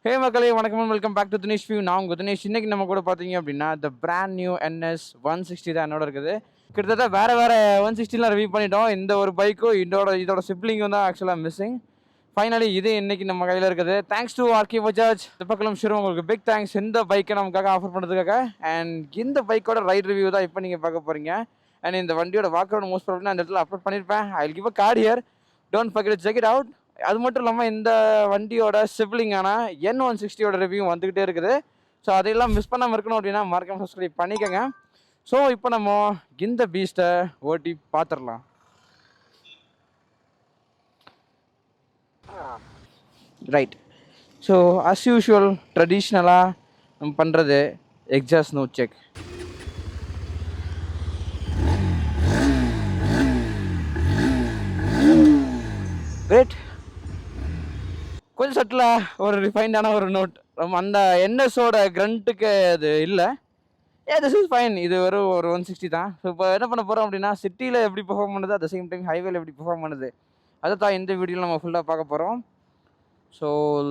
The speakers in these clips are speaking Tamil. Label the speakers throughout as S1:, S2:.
S1: ஹே மக்களே வணக்கம், welcome back to Dinesh view. நான் உங்கள் தினேஷ். இன்னைக்கு நம்ம கூட பார்த்தீங்க அப்படின்னா த பிராண்ட் நியூ NS 160 தான் என்னோட இருக்குது. கிட்டத்தட்ட வேறு 160 ரிவ்யூ பண்ணிட்டோம். இந்த ஒரு பைக்கும் இதோட சிப்ளிங்கும் தான் ஆக்சுவலாக மிஸ்ஸிங். ஃபைனலி இது இன்னைக்கு நம்ம கையில் இருக்குது. தேங்க்ஸ் டு ஆர்கே பஜாஜ் பக்கம் ஷூர், உங்களுக்கு பிக் தேங்க்ஸ் இந்த பைக்கை நமக்காக ஆஃபர் பண்ணுறதுக்காக. அண்ட் இந்த பைக்கோட ரைட் ரிவ்யூ தான் இப்போ நீங்கள் பார்க்க போகிறீங்க. அண்ட் இந்த வண்டியோட வாக்கரோட மோஸ்ட் ப்ராப்ளம் அந்த இடத்துல அப்லோட் பண்ணியிருப்பேன். I will give a card here, don't forget to check it out. அது மட்டும் இல்லாமல் இந்த வண்டியோட சிப்ளிங்கான N160யோட ரிவ்யூ வந்துக்கிட்டே இருக்குது. ஸோ அதையெல்லாம் மிஸ் பண்ணாமல் இருக்கணும் அப்படின்னா மறக்காம சப்ஸ்கிரைப் பண்ணிக்கோங்க. ஸோ இப்போ நம்ம இந்த பீஸ்ட்டை ஓட்டி பார்த்துடலாம். ரைட். ஸோ அஸ் யூஷுவல் ட்ரெடிஷ்னலாக நம்ம பண்ணுறது எக்ஸாஸ்ட் நோட் செக். கிரேட். கொஞ்சம் சட்டிலாக ஒரு ரிஃபைண்டான ஒரு நோட். நம்ம அந்த NSஓட கிரண்ட்டுக்கு அது இல்லை. This is fine. இது வெறும் ஒரு 160 தான். ஸோ இப்போ என்ன பண்ண போகிறோம் அப்படின்னா சிட்டியில் எப்படி பெர்ஃபார்ம் பண்ணுது, அட் த சேம் டைம் ஹைவேல எப்படி பெர்ஃபார்ம் பண்ணுது, அதை தான் இந்த வீடியோவில் நம்ம ஃபுல்லாக பார்க்க போகிறோம். So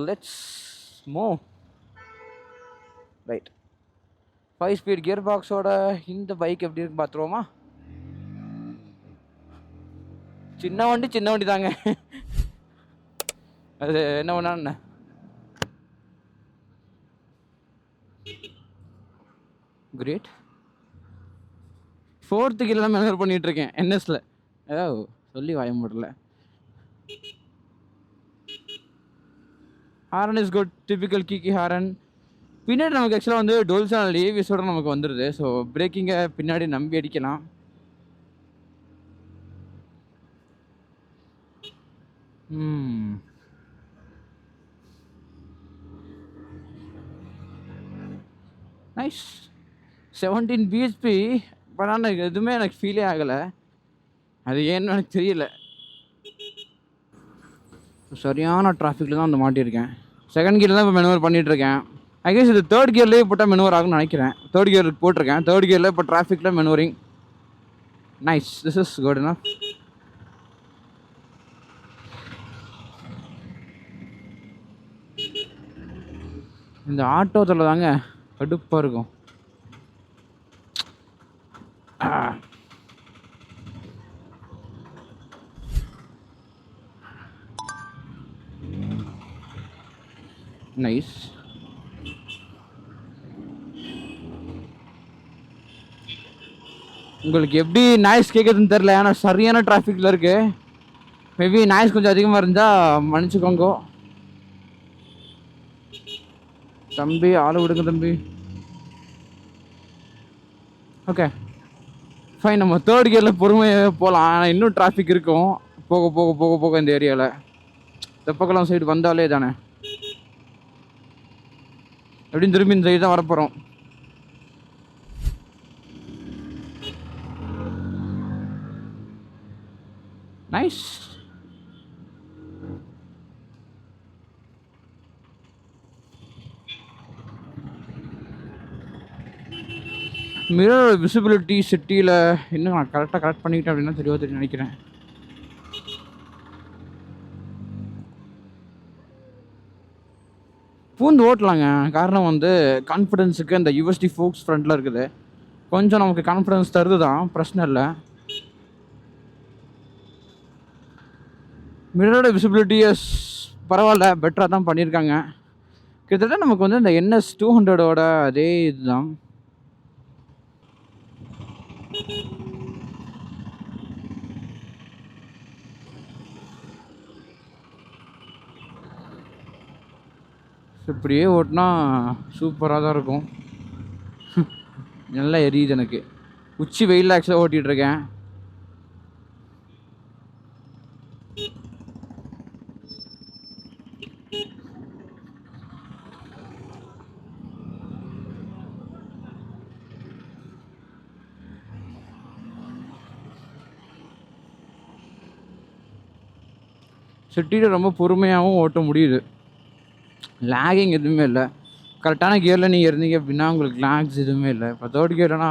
S1: let's move. Right. 5 speed gear பாக்ஸோட இந்த பைக் எப்படி இருக்கு பார்த்துருவோமா? சின்ன வண்டி தாங்க. அது என்ன பண்ணா கிரேட். 4th கீழெல்லாம் மெனவர் பண்ணிட்டு இருக்கேன் NSல. சொல்லி வாய முடியல. Horn is good, typical geeky horn. பின்னாடி நமக்கு ஆக்சுவலாக வந்து டோல் சேனல் AVSோட நமக்கு வந்துடுது. ஸோ பிரேக்கிங்கை பின்னாடி நம்பி அடிக்கலாம். நைஸ். 17 bhp. பட் ஆனால் எதுவுமே எனக்கு ஃபீலே ஆகலை. அது ஏன்னு எனக்கு தெரியல. சரியான டிராஃபிக்கில் தான் வந்து மாட்டியிருக்கேன். செகண்ட் கியரில் தான் இப்போ மெனுவர் பண்ணிகிட்ருக்கேன். ஐ கெஸ் இது 3rd கியர்லேயே போட்டால் மெனுவர் ஆகும்னு நினைக்கிறேன். 3rd கியருக்கு போட்டிருக்கேன். 3rd கியரில் இப்போ டிராஃபிக்கில் manoeuvring. Nice, this is good enough. இந்த ஆட்டோத்தில் தாங்க கடுப்பாக இருக்கும். நைஸ். உங்களுக்கு எப்படி நாய்ஸ் கேட்குதுன்னு தெரில, ஏன்னா சரியான டிராஃபிக்கில் இருக்குது. மேபி நாய்ஸ் கொஞ்சம் அதிகமாக இருந்தால் மன்னிச்சுக்கோங்க தம்பி. ஆளை விடுங்க தம்பி. Okay fine. நம்ம 3rd கியரில் பொறுமையாக போகலாம். ஆனால் இன்னும் டிராஃபிக் இருக்கும் போக போக போக போக இந்த ஏரியாவில். தெப்பக்குளம் சைடு வந்தாலே தானே எப்படின்னு திரும்பி இந்த சைடு தான் வரப்போகிறோம். நைஸ். மிரர் விசிபிலிட்டி சிட்டியில் இன்னும் நான் கரெக்ட் பண்ணிக்கிட்டேன் அப்படின்னா தெரியும் நினைக்கிறேன். பூந்து ஓட்டலாங்க. காரணம் வந்து கான்ஃபிடென்ஸுக்கு இந்த USD ஃபோக்ஸ் ஃப்ரண்ட்டில் இருக்குது. கொஞ்சம் நமக்கு கான்ஃபிடென்ஸ் தருது தான், பிரச்சனை இல்லை. மிரரோட விசிபிலிட்டியஸ் பரவாயில்ல, பெட்டராக தான் பண்ணியிருக்காங்க. கிட்டத்தட்ட நமக்கு வந்து இந்த NS 200ஓட அதே இதுதான். இப்படியே ஓட்டினா சூப்பராக தான் இருக்கும். நல்லா எரியுது எனக்கு. உச்சி வெயிலில் ஆக்சுவலாக ஓட்டிகிட்ருக்கேன். சிட்டியில் ரொம்ப பொறுமையாகவும் ஓட்ட முடியுது. லேகிங் எதுவுமே இல்லை. கரெக்டான கியரில் நீங்கள் இருந்தீங்க அப்படின்னா உங்களுக்கு லேக்ஸ் எதுவுமே இல்லை. இப்போ 3rd கியர்னா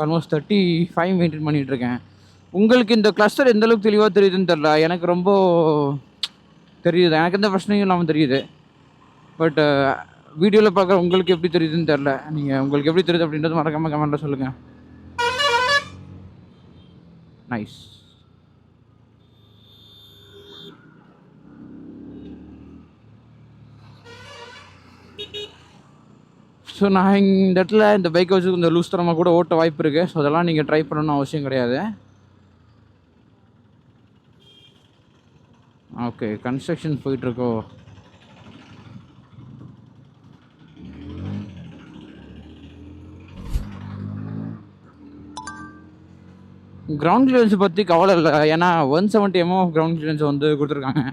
S1: ஆல்மோஸ்ட் 35 மெயின்டைன் பண்ணிகிட்ருக்கேன். உங்களுக்கு இந்த கிளஸ்டர் எந்தளவுக்கு தெளிவாக தெரியுதுன்னு தெரில. எனக்கு ரொம்ப தெரியுது. எனக்கு எந்த பிரச்சனையும் இல்லாமல் தெரியுது. பட் வீடியோவில் பார்க்குற உங்களுக்கு எப்படி தெரியுதுன்னு தெரில. நீங்கள் உங்களுக்கு எப்படி தெரியுது அப்படின்றது மறக்காமல் கமெண்ட்டில் சொல்லுங்கள். நைஸ். ஸோ நான் இந்த இடத்துல இந்த பைக்கை வச்சு கொஞ்சம் லூஸ் தரமாக கூட ஓட்ட வாய்ப்பு இருக்குது. ஸோ அதெல்லாம் நீங்கள் ட்ரை பண்ணணும்னு அவசியம் கிடையாது. ஓகே, கன்ஸ்ட்ரக்ஷன் போயிட்டுருக்கோ. கிரவுண்ட் கிளியரன்ஸ் பற்றி கவலை இல்லை, ஏன்னா 170 mm கிரவுண்ட் கிளியரன்ஸ் வந்து கொடுத்துருக்காங்க.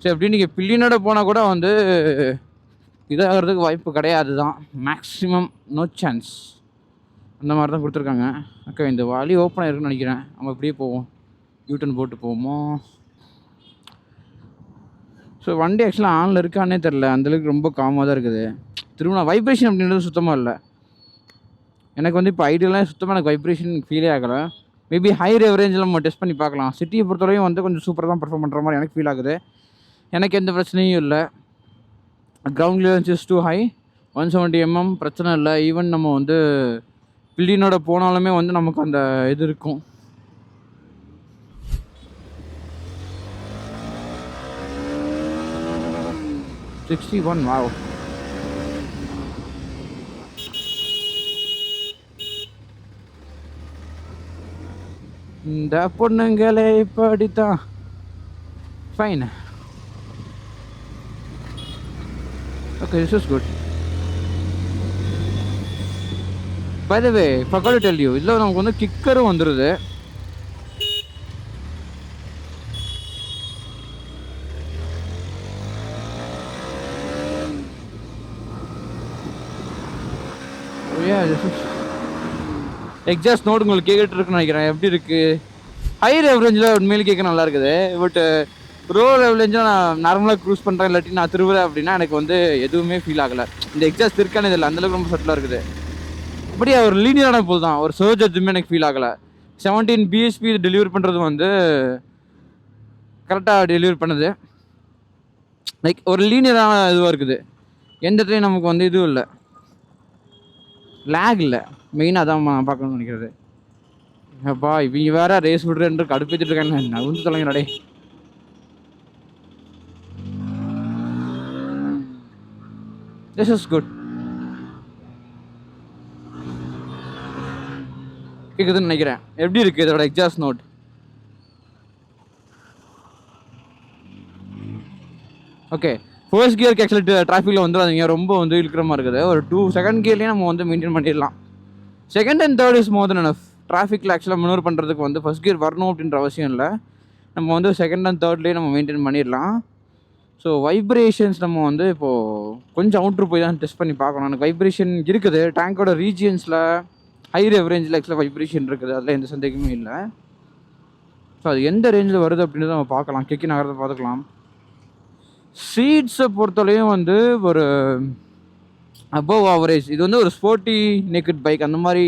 S1: ஸோ எப்படி நீங்கள் பில்லியனோட போனால் கூட வந்து இதாகிறதுக்கு வாய்ப்பு கிடையாது தான், மேக்ஸிமம் நோ சான்ஸ். அந்த மாதிரி தான் கொடுத்துருக்காங்க. ஓகே, இந்த வழி ஓப்பன் ஆகிருக்குன்னு நினைக்கிறேன். நம்ம இப்படியே போவோம், யூட்டன் போட்டு போவோமோ. ஸோ வண்டி ஆக்சுவலாக ஆனில் இருக்கானே தெரில, அந்தளவுக்கு ரொம்ப காமாக தான் இருக்குது. திரும்ப வைப்ரேஷன் அப்படின்றது சுத்தமாக இல்லை எனக்கு வந்து. இப்போ ஐடியெல்லாம் சுத்தமாக எனக்கு வைப்ரேஷன் ஃபீலே ஆகலை. மேபி ஹை ரெவரேஞ்சில் நம்ம டெஸ்ட் பண்ணி பார்க்கலாம். சிட்டியை பொறுத்தவரையும் வந்து கொஞ்சம் சூப்பராக தான் பர்ஃபார்ம் பண்ணுற மாதிரி எனக்கு ஃபீல் ஆகுது. எனக்கு எந்த பிரச்சனையும் இல்லை. Ground clearance is too high, 170 mm பிரச்சனை இல்லை. ஈவன் நம்ம வந்து பில்லியனோட போனாலுமே வந்து நமக்கு அந்த இது இருக்கும். $61, வாவ். இந்த பொண்ணுங்களே இப்படித்தான். Fine. Okay, this is good. By the way, forgot to tell you, இதில் நமக்கு வந்து கிக்கரும் வந்துடுது. எக்ஸாஸ்ட் நோட் உங்களுக்கு கேட்டுட்டு இருக்குன்னு நினைக்கிறேன். எப்படி இருக்குது? ஹை ரெவரேஞ்சில் உண்மையிலே கேட்க நல்லா இருக்குது. பட் ரோ ரெவரேஞ்சில் நான் நார்மலாக க்ரூஸ் பண்ணுறேன், இல்லாட்டி நான் திருவுறேன் அப்படின்னா எனக்கு வந்து எதுவுமே ஃபீல் ஆகலை. இந்த எக்ஸாஸ்ட் இருக்கானே இதில் அந்தளவுக்கு ரொம்ப சட்டிலாக இருக்குது. அப்படியே ஒரு லீனியரான போல் தான், ஒரு சர்ஜ் எதுவுமே எனக்கு ஃபீல் ஆகலை. 17 bhp டெலிவரி பண்ணுறது வந்து கரெக்டாக டெலிவரி பண்ணுது. லைக் ஒரு லீனியரான இதுவாக இருக்குது. எந்த இடத்துலையும் நமக்கு வந்து இதுவும் இல்லை, லேக் இல்லை. மெயினாக அதான் நான் பார்க்கணும்னு நினைக்கிறது. அப்பா இவங்க வேற ரேஸ் விடுறேன் கடுப்பேற்றிட்டு இருக்காங்க. நகுந்து தொலைங்கடே. This is good. கேட்குதுன்னு நினைக்கிறேன். எப்படி இருக்குது இதோட எக்ஸாஸ்ட் நோட்? ஓகே, ஃபர்ஸ்ட் கியருக்கு ஆக்சுவலி டிராஃபிக்கில் வந்துடாதீங்க, ரொம்ப வந்து இழுக்கிற மாதிரி இருக்குது. ஒரு 2 செகண்ட் கியர்லேயே நம்ம வந்து மெயின்டைன் பண்ணிடலாம். Second and third is more than enough. டிராஃபிக்கில் ஆக்சுவலாக மனூவர் பண்ணுறதுக்கு வந்து ஃபர்ஸ்ட் கியர் வரணும் அப்படின்ற அவசியம் இல்லை. நம்ம வந்து செகண்ட் அண்ட் தேர்ட்லேயே நம்ம மெயின்டைன் பண்ணிடலாம். ஸோ வைப்ரேஷன்ஸ் நம்ம வந்து இப்போது கொஞ்சம் அவுட்ரு போய் தான் டெஸ்ட் பண்ணி பார்க்கணும். எனக்கு வைப்ரேஷன் இருக்குது. டேங்கோட ரீஜியன்ஸில் ஹை ரெவரேஞ்சில் ஆக்சுவலாக வைப்ரேஷன் இருக்குது, அதில் எந்த சந்தேகமே இல்லை. ஸோ அது எந்த ரேஞ்சில் வருது அப்படின்றத நம்ம பார்க்கலாம். கிக்கி நகரத்தை பார்த்துக்கலாம். சீட்ஸை பொறுத்தவரையும் வந்து ஒரு அபவ் ஆவரேஜ். இது வந்து ஒரு ஸ்போர்ட்டி நேக்கட் பைக் அந்த மாதிரி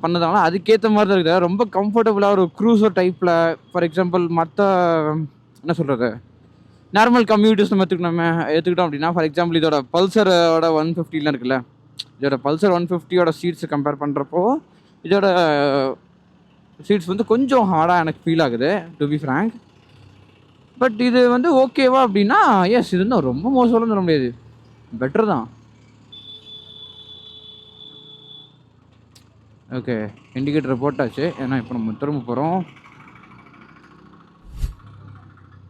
S1: பண்ணதால அதுக்கேற்ற மாதிரி தான் இருக்குது. ரொம்ப கம்ஃபர்டபுளாக ஒரு க்ரூசர் டைப்பில். ஃபார் எக்ஸாம்பிள் மற்ற என்ன சொல்கிறது, நார்மல் கம்யூட்டர்ஸ் நம்ம எடுத்துக்கிட்டோம் அப்படின்னா, ஃபார் எக்ஸாம்பிள் இதோட பல்சரோட 150 இருக்குல்ல, இதோட பல்சர் 150யோட சீட்ஸை கம்பேர் பண்ணுறப்போ இதோட சீட்ஸ் வந்து கொஞ்சம் ஹார்டாக எனக்கு ஃபீல் ஆகுது, டு பி ஃப்ராங்க். பட் இது வந்து ஓகேவா அப்படின்னா எஸ், இது வந்து ரொம்ப மோசம்னு சொல்ல முடியாது, பெட்டர் தான். ஓகே, இண்டிகேட்டரை போட்டாச்சு. ஏன்னா இப்போ நம்ம திரும்ப போகிறோம்.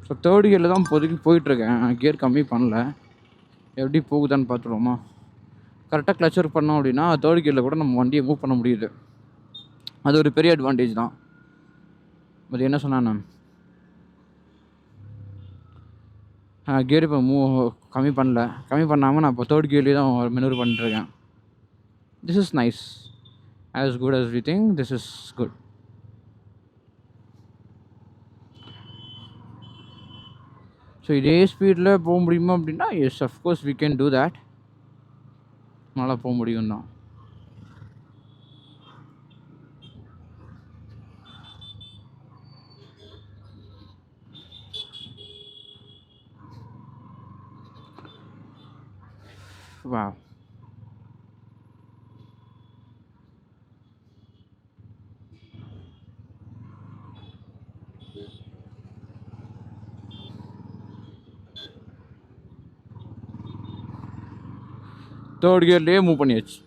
S1: ஸோ தேர்ட் கியரில் தான் இப்போதைக்கு போயிட்டுருக்கேன். கியர் கம்மி பண்ணல. எப்படி போகுதான்னு பார்த்துருவோமா? கரெக்டாக கிளச்சர் பண்ணோம் அப்படின்னா தேர்ட் கியரில் கூட நம்ம வண்டியை மூவ் பண்ண முடியுது. அது ஒரு பெரிய அட்வான்டேஜ் தான். அது என்ன சொன்னான், கியர் இப்போ கம்மி பண்ணல. கம்மி பண்ணாமல் நான் இப்போ தேர்ட் கியர்லேயே தான் மெனூர் பண்ணிட்டுருக்கேன். This is nice. as good as we think. This is good. So இதே ஸ்பீடில் போக முடியுமா அப்படின்னா yes, of course we can do that. நல்லா போக முடியும் தான். வா தேர்ட் கியர்லேயே மூவ் பண்ணியாச்சு.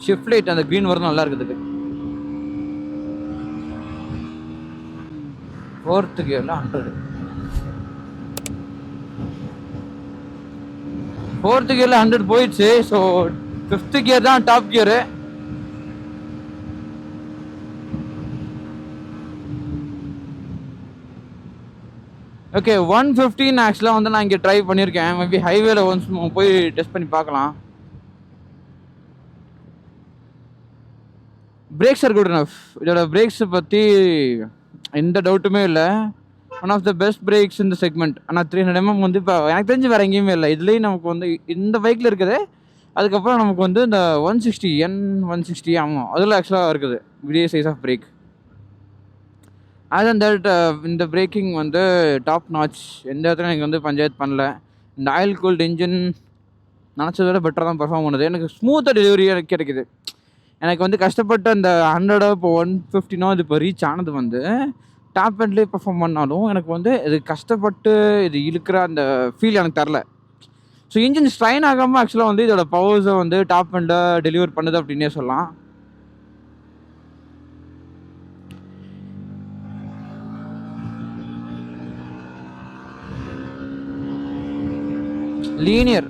S1: ஷிஃப்ட் லைட் அந்த க்ரீன் வரும் நல்லா இருக்குது. ஃபோர்த்து கியரில் 100. ஃபோர்த்து கியரில் 100 போயிடுச்சு. ஸோ ஃபிஃப்த்து கியர் தான் டாப் கியரு. ஓகே 115 ஆக்சுவலாக வந்து நான் இங்கே ட்ரை பண்ணியிருக்கேன். மேபி ஹைவேல ஒன்ஸ் போய் டெஸ்ட் பண்ணி பார்க்கலாம். Brakes are good enough. இதோட பிரேக்ஸை பற்றி எந்த டவுட்டுமே இல்லை. One of the best brakes இந்த செக்மெண்ட். ஆனால் 300 mm வந்து இப்போ எனக்கு தெரிஞ்சு வேறு எங்கேயுமே இல்லை. இதுலேயும் நமக்கு வந்து இந்த பைக்கில் இருக்குது. அதுக்கப்புறம் நமக்கு வந்து இந்த 160 N160 ஆமாம் அதில் ஆக்சுவலாக இருக்குது விடிய சைஸ் ஆஃப் பிரேக். அதன் தட் இந்த பிரேக்கிங் வந்து டாப் நாச். எந்த இடத்துல எனக்கு வந்து பஞ்சாயத்து பண்ணல. இந்த ஆயில் கூல்டு இன்ஜின் நினச்சதை விட பெட்டராக தான் பர்ஃபார்ம் பண்ணுது. எனக்கு ஸ்மூத்தாக டெலிவரி எனக்கு கிடைக்குது. எனக்கு வந்து கஷ்டப்பட்டு அந்த 100 இப்போ 150 இது இப்போ ரீச் ஆனது வந்து டாப் எண்ட்லேயே பர்ஃபார்ம் பண்ணாலும் எனக்கு வந்து இது கஷ்டப்பட்டு இது இழுக்கிற அந்த ஃபீல் எனக்கு தரல. ஸோ இன்ஜின் ஸ்ட்ரைன் ஆகாமல் ஆக்சுவலாக வந்து இதோட பவர்ஸை வந்து டாப் எண்டில் டெலிவர் பண்ணுது அப்படின்னே சொல்லலாம். Linear,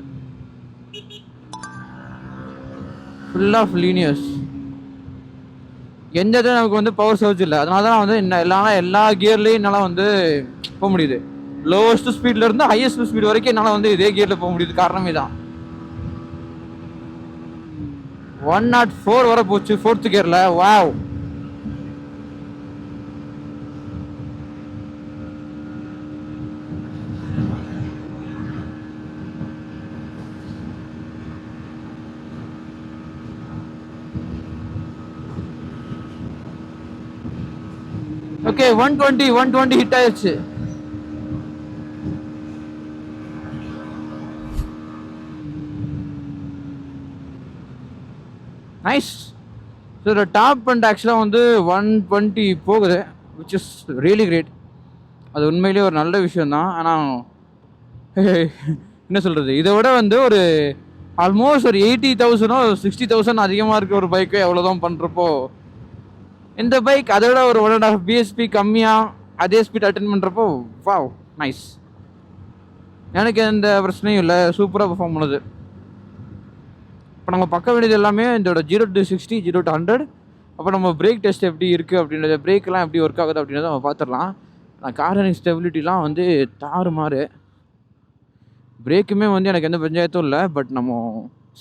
S1: full of linears. எந்த இடத்துல நமக்கு வந்து பவர் சர்ச் இல்லை. அதனால தான் வந்து எல்லா கியர்லேயும் என்னால் வந்து போக முடியுது. லோவஸ்ட் ஸ்பீட்ல இருந்து ஹையஸ்ட் ஸ்பீட் வரைக்கும் என்னால் வந்து இதே கியரில் போக முடியுது. காரணமே தான் 104 வர போச்சு ஃபோர்த்து கியரில். வாவ். ஓகே 120 ஹிட் ஆயிடுச்சு. நைஸ். ஸோ டாப் அண்ட் ஆக்சுவலாக வந்து 120 போகுது, விச் இஸ் ரியலி கிரேட். அது உண்மையிலேயே ஒரு நல்ல விஷயந்தான். ஆனால் என்ன சொல்கிறது, இதை விட வந்து ஒரு ஆல்மோஸ்ட் ஒரு 80,000 60,000 அதிகமாக இருக்க ஒரு பைக்கு எவ்வளோதான் பண்ணுறப்போ, இந்த பைக் அதை விட ஒரு 1.5 பிஎஸ்பி கம்மியாக அதே ஸ்பீட் அட்டென்ட் பண்ணுறப்போ வாவ் நைஸ். எனக்கு எந்த பிரச்சனையும் இல்லை, சூப்பராக பர்ஃபார்ம் பண்ணுது. இப்போ நம்ம பார்க்க வேண்டியது எல்லாமே இதோட 0 to 60 0 to 100. அப்போ நம்ம பிரேக் டெஸ்ட் எப்படி இருக்குது அப்படின்றத, பிரேக்கெலாம் எப்படி ஒர்க் ஆகுது அப்படின்றத நம்ம பார்த்துடலாம். நான் கார்னரிங் ஸ்டெபிலிட்டிலாம் வந்து தாறுமாறு. பிரேக்குமே வந்து எனக்கு எந்த பஞ்சாயத்தும் இல்லை. பட் நம்ம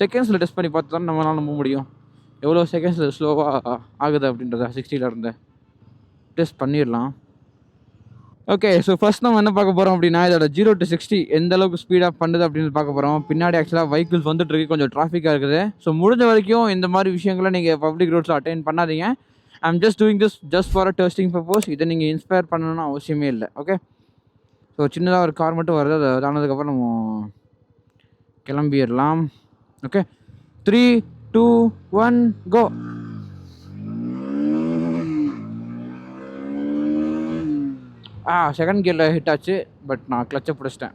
S1: செகண்ட்ஸில் டெஸ்ட் பண்ணி பார்த்து தான் நம்மளால் நம்ப முடியும் எவ்வளோ செகண்ட்ஸில் ஸ்லோவாக ஆகுது அப்படின்றத. 60 டெஸ்ட் பண்ணிடலாம். ஓகே, ஸோ ஃபர்ஸ்ட் நம்ம என்ன பார்க்க போகிறோம் அப்படின்னா, இதோட 0 to 60 எந்த அளவுக்கு ஸ்பீடாக பண்ணுது அப்படின்னு பார்க்க போகிறோம். பின்னாடி ஆக்சுவலாக வெஹிக்கிள்ஸ் வந்துட்டுருக்கு, கொஞ்சம் டிராஃபிக்காக இருக்குது. ஸோ முடிஞ்ச வரைக்கும் இந்த மாதிரி விஷயங்களை நீங்கள் பப்ளிக் ரோட்ஸில் அட்டென்ட் பண்ணாதீங்க. I am just doing this just for a testing purpose. இதை நீங்கள் இன்ஸ்பயர் பண்ணணும்னு அவசியமே இல்லை. ஓகே, ஸோ சின்னதாக ஒரு கார் மட்டும் வருது, அதை தானதுக்கப்புறம் நம்ம கிளம்பிடலாம். Okay, 3 2 1 go. செகண்ட் கியரில் ஹிட் ஆச்சு, பட் நான் கிளச்சை பிடிச்சிட்டேன்.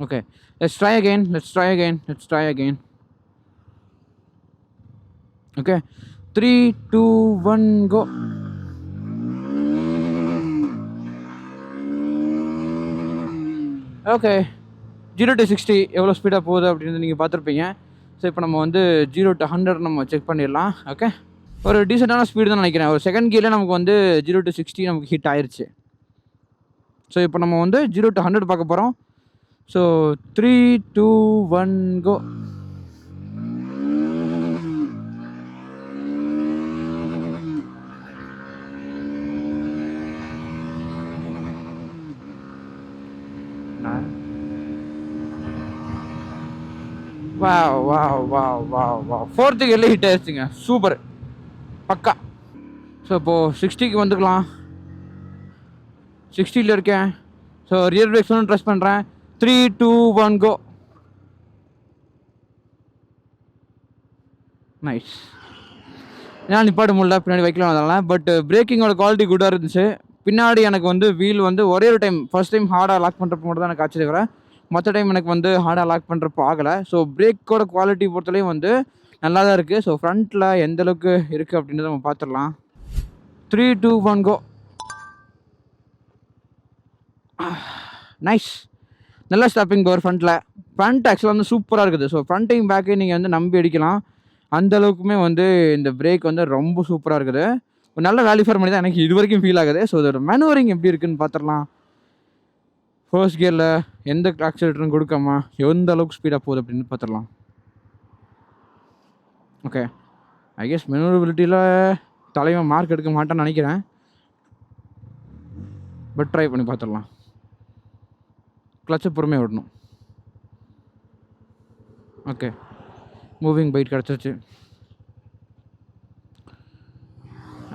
S1: Okay, let's try again. Okay, 3 2 1 go. Okay, 0 to 60 எவ்வளோ ஸ்பீடாக போகுது அப்படின்னு நீங்கள் பார்த்துருப்பீங்க. ஸோ இப்போ நம்ம வந்து 0 to 100 நம்ம செக் பண்ணிடலாம். ஓகே, ஒரு டீசெண்டான ஸ்பீடு தான் நினைக்கிறேன். ஒரு செகண்ட் கியரில் நமக்கு வந்து 0 to 60 நமக்கு ஹிட் ஆயிடுச்சு. ஸோ இப்போ நம்ம வந்து 0 to 100 பார்க்க போகிறோம். ஸோ 3 2 1 கோ. ஃபோர்த்து கியரில் ஹிட் ஆயிடுச்சுங்க. சூப்பர், பக்கா. ஸோ இப்போது 60க்கு வந்துக்கலாம். 60ல் இருக்கேன். ஸோ ரியர் பிரேக்ஸ் ஒன்று ட்ரெஸ் பண்ணுறேன். 3, 2, 1 கோ. நைஸ். ஏன்னா நிப்பாட்ட முடியல, பின்னாடி வைக்கலாம் அதெல்லாம். பட் பிரேக்கிங்கோட குவாலிட்டி குட்டாக இருந்துச்சு. பின்னாடி எனக்கு வந்து வீல் வந்து ஒரே ஒரு டைம் ஃபர்ஸ்ட் டைம் ஹார்டாக லாக் பண்ணுறப்ப மட்டும் தான் எனக்கு ஆச்சரியக்கிறேன். மற்ற டைம் எனக்கு வந்து ஹார்டாக லாக் பண்ணுறப்போ ஆகலை. ஸோ பிரேக்கோட குவாலிட்டி பொறுத்தலையும் வந்து நல்லா தான் இருக்குது. ஸோ ஃப்ரண்ட்டில் எந்தளவுக்கு இருக்குது அப்படின்றத நம்ம பார்த்துடலாம். 3, 2, 1 கோ. நைஸ். நல்லா ஸ்டாப்பிங் பவர் ஃப்ரண்ட்டில். ஃப்ரண்ட் ஆக்சுவலாக வந்து சூப்பராக இருக்குது. ஸோ ஃப்ரண்ட்டையும் பேக்கையும் நீங்கள் வந்து நம்பி அடிக்கலாம். அந்தளவுக்குமே வந்து இந்த பிரேக் வந்து ரொம்ப சூப்பராக இருக்குது. ஒரு நல்ல வேல்யூ ஃபார் மணி தான் எனக்கு இது வரைக்கும் ஃபீல் ஆகுது. ஸோ இதோட மேனுவரிங் எப்படி இருக்குன்னு பார்த்துடலாம். ஃபர்ஸ்ட் கியரில் எந்த ஆக்சிலேட்டரும் கொடுக்காம எந்த அளவுக்கு ஸ்பீடாக போகுது அப்படின்னு பார்த்துடலாம். ஓகே, ஐ கெஸ் மெனூரபிலிட்டியில் தலைவன் மார்க் எடுக்க மாட்டான்னு நினைக்கிறேன். பட் ட்ரை பண்ணி பார்த்துடலாம். கிளச்சை பொறுமையாக விடணும். ஓகே, மூவிங் பைட் கிடச்சிருச்சு.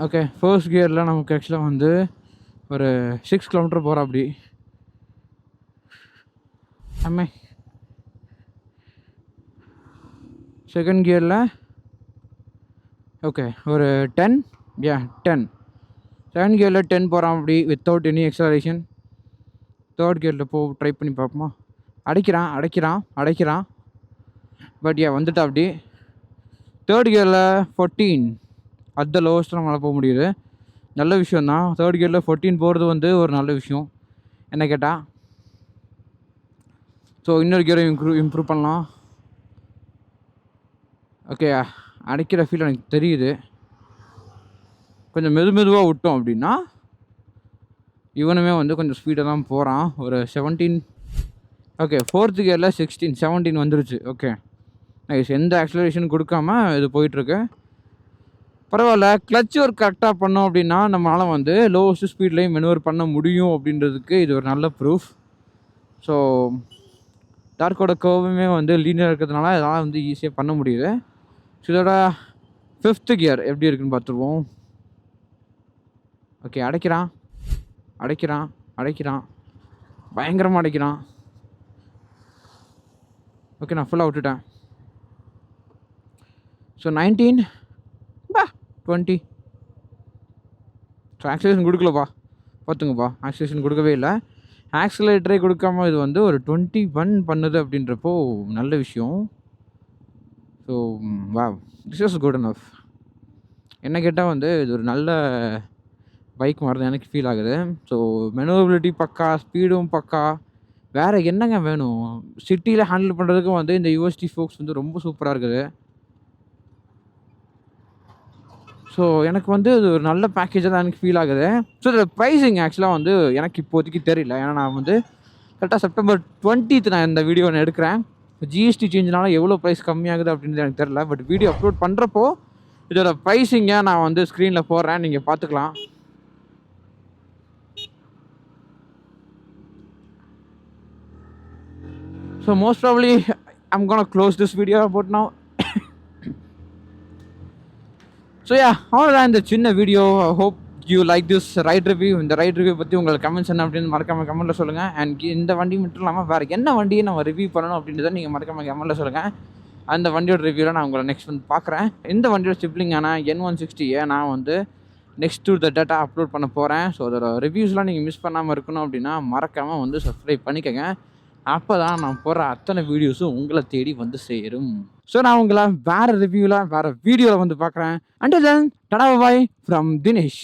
S1: ஓகே, ஃபர்ஸ்ட் கியரில் நமக்கு ஆக்சுவலாக வந்து ஒரு 6 கிலோமீட்டர் போகிறோம் அப்படி. அம்மே செகண்ட் கியரில் ஓகே ஒரு 10 10. செகண்ட் கியரில் 10 போகிறான் அப்படி without any acceleration. Third கியரில் try பண்ணி பார்ப்போமா. அடைக்கிறான். பட் வந்துட்டா அப்படி. தேர்ட் கியரில் 14 அட் த லோவஸ்ட்டு நம்மளால் போக முடியுது. நல்ல விஷயந்தான். தேர்ட் கியரில் 14 போகிறது வந்து ஒரு நல்ல விஷயம் என்ன கேட்டால். ஸோ இன்னொரு கியரை இம்ப்ரூவ் பண்ணலாம். ஓகே, அடைக்கிற ஃபீல் எனக்கு தெரியுது. கொஞ்சம் மெதுவாக விட்டோம் அப்படின்னா இவனுமே வந்து கொஞ்சம் ஸ்பீடாக தான் போகிறான். ஒரு 17. ஓகே, ஃபோர்த்து கியரில் 16, 17 வந்துருச்சு. Okay nice. எந்த ஆக்சிலரேஷன் கொடுக்காம இது போயிட்டுருக்கு. பரவாயில்ல. கிளச் ஒர்க் கரெக்டாக பண்ணோம் அப்படின்னா நம்மளால் வந்து லோவஸ்ட் ஸ்பீட்லேயும் மெனுவர் பண்ண முடியும் அப்படின்றதுக்கு இது ஒரு நல்ல ப்ரூஃப். ஸோ டார்க்கோட கர்வுமே வந்து லீனியர் இருக்கிறதுனால இதெல்லாம் வந்து ஈஸியாக பண்ண முடியுது. ஸோ இதோட 5th கியர் எப்படி இருக்குன்னு பார்த்துருவோம். ஓகே, அடைக்கிறான். பயங்கரமாக அடைக்கிறான். ஓகே, நான் ஃபுல்லாக விட்டுட்டேன். ஸோ 19 20. ஸோ ஆக்சிலேஷன் கொடுக்கலப்பா, பார்த்துங்கப்பா. ஆக்சிலேஷன் கொடுக்கவே இல்லை. ஆக்சிலேட்டரே கொடுக்காம இது வந்து ஒரு 21 பண்ணுது அப்படின்றப்போ நல்ல விஷயம். So this is good enough. என்ன கேட்டால் வந்து இது ஒரு நல்ல பைக் மாதிரி தான் எனக்கு ஃபீல் ஆகுது. ஸோ மெனூரபிலிட்டி பக்கா, ஸ்பீடும் பக்கா. வேறு என்னங்க வேணும்? சிட்டியில் ஹேண்டில் பண்ணுறதுக்கும் வந்து இந்த யூஎஸ்டி ஃபோக்ஸ் வந்து ரொம்ப சூப்பராக இருக்குது. ஸோ எனக்கு வந்து இது ஒரு நல்ல பேக்கேஜாக தான் எனக்கு ஃபீல் ஆகுது. ஸோ இதில் ப்ரைஸிங் ஆக்சுவலாக வந்து எனக்கு இப்போதைக்கு தெரியல. ஏன்னா நான் வந்து கரெக்டாக செப்டம்பர் 20th நான் இந்த வீடியோ ஒன்று எடுக்கிறேன். ஜிஎஸ்டி சேஞ்சினால எவ்வளோ ப்ரைஸ் கம்மியாகுது அப்படின்றது எனக்கு தெரில. பட் வீடியோ அப்லோட் பண்ணுறப்போ இதோட ப்ரைஸிங்கை நான் வந்து ஸ்க்ரீனில் போடுறேன், நீங்கள் பார்த்துக்கலாம். So most probably I'm gonna close this video about now. So அவ்வளோதான் இந்த சின்ன video. Hope you like this ride review. இந்த ரைட் ரிவ்யூ பற்றி உங்களுக்கு கமெண்ட்ஸ் என்ன அப்படின்னு மறக்காமல் கமெண்ட்டில் சொல்லுங்கள். அண்ட் இந்த வண்டி மட்டும் இல்லாமல் வேறு என்ன வண்டியை நம்ம ரிவ்யூ பண்ணணும் அப்படின்றத நீங்கள் மறக்காமல் கமெண்ட்டில் சொல்லுங்கள். அந்த வண்டியோட ரிவ்யூவில் நான் உங்களை நெக்ஸ்ட் வந்து பார்க்குறேன். இந்த வண்டியோட சிப்ளிங்கான N160 நான் வந்து next to the data upload பண்ண போகிறேன். ஸோ அதோட ரிவ்யூஸ்லாம் நீங்கள் மிஸ் பண்ணாமல் இருக்கணும் அப்படின்னா மறக்காமல் வந்து சப்ஸ்கிரைப் பண்ணிக்கோங்க. அப்போ தான் நான் போடுற அத்தனை வீடியோஸும் உங்களை தேடி வந்து சேரும். ஸோ நான் உங்களை வேறு ரிவ்யூவில் வேறு வீடியோவில் வந்து பார்க்குறேன். Until then tata bye from Dinesh.